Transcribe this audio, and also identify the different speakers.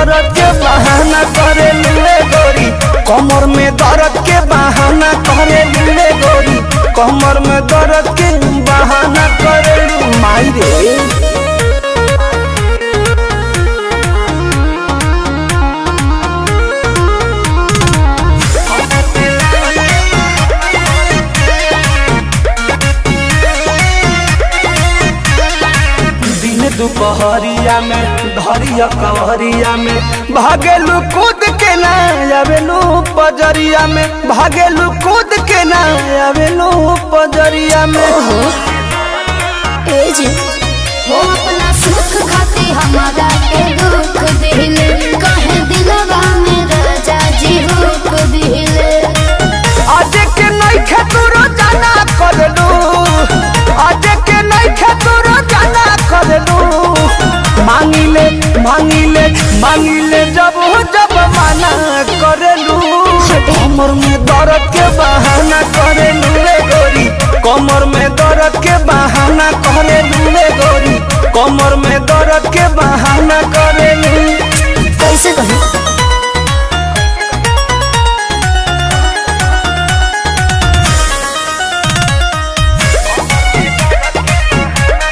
Speaker 1: दर्द के बहाना करे लूले गोरी, कमर में दर्द के बहाना करे लूले गोरी, कमर में दर्द के बहाना करे लू माई रे। दुपहरिया में धरिया कवरिया में भागेलू कूद के ना आवेलू पजरिया में, भागेलू कूद के ना आवेलू पजरिया में।
Speaker 2: वो अपना सुख खाती हमारा के दुख दिले, कहे दिलवा में राजा जी हुक दिले।
Speaker 1: आज के नहीं खेतुरो जाना कर लू, आज के नहीं खेतुरो जाना कर लू, मांगिले मांगिले मांगिले जब जब माना करेलू, कमर में दर्द के बहाना करेलू रे गोरी, कमर में दर्द के बहाना करेलू रे गोरी, कमर में दर्द के बहाना करेलू।
Speaker 2: कैसे कही